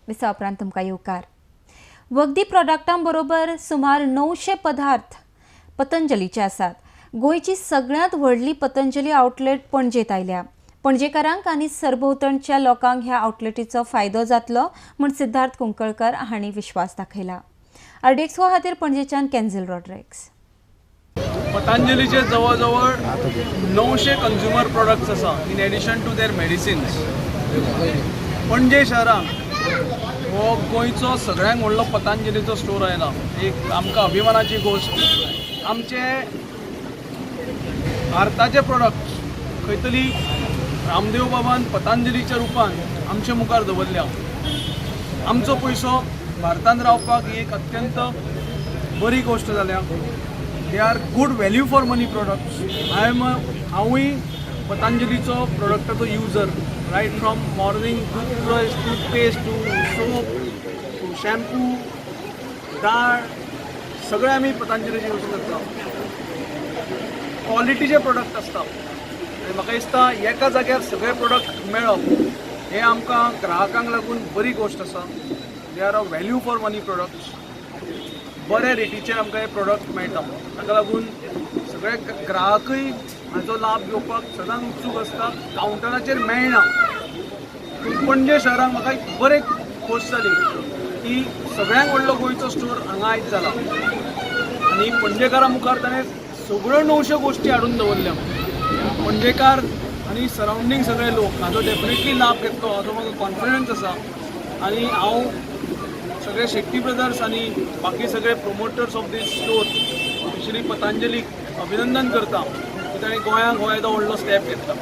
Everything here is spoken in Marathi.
विसा उपरांत तुमकां येवकार। वखदी प्रॉडक्टां बरोबर सुमार 900 पदार्थ पतंजलीचे आसात। गोंयची सगळ्यांत व्हडली पतंजली आउटलेट पणजेत आयल्या। पणजेकारांक आनी सरभोंवतणच्या लोकांक ह्या आउटलेटीचो फायदो जातलो म्हूण सिद्धार्थ कुंकळकर हांणी विश्वास दाखयला। आरडीएक्स खातीर पणजेच्यान केन्झिल रॉड्रिग्स। पतंजलीचे जवळ जवळ 900 कंज्युमर प्रोडक्ट्स आसा in addition to their medicines. पणजे शहरांत हो गोंयचो सगळ्यांत व्हडलो पतंजलीचो स्टोर आयला। एक आमकां अभिमानाची गोष्ट। आमचे भारताचे प्रोडक्ट्स खंय तरी रामदेव बाबान पतंजलीच्या रुपान आमचे मुखार दवरल्या। आमचो पयसो भारतांत रावपाक ही एक अत्यंत बरी गोष्ट जाल्या। They are good value for money products. हांवूय पतंजलीचो प्रोडक्टाचो user, right from morning toothbrush, toothpaste to soap to shampoo, दाळ, सगळे आमी पतंजलीचे यूज करता। क्वॉलिटीचे प्रोडक्ट आसता आनी म्हाका दिसता एका जाग्यार सगळे प्रोडक्ट मेळप हे आमकां ग्राहकांक लागून बरी गोष्ट आसा। They are a value for money products. बरे रेटीचेर आमकां हे प्रोडक्ट मेळटा, ताका लागून सगळे ग्राहकूय हाचो लाभ घेवपाक सदांच उत्सूक आसता। कावंटराचेर मेळना पूण पणजे शहराक म्हाका एक बरें खोस जाली की सगळ्यांत व्हडलो गोंयचो स्टोर हांगा आयज जाला आनी पणजेकारां मुखार ताणें सगळ्यो 900 गोश्टी हाडून दवरल्या। पणजेकार आनी सरावंडींग सगळे लोक हाचो डेफिनेटली लाभ घेतलो हाचो म्हाका कॉन्फिडन्स आसा। आनी हांव सगळे शेट्टी ब्रदर्स आनी बाकी सगळे promoters of this store specially पतंजलीक अभिनंदन करता की ताणें गोंयांक हो येदो व्हडलो स्टेप घेतला।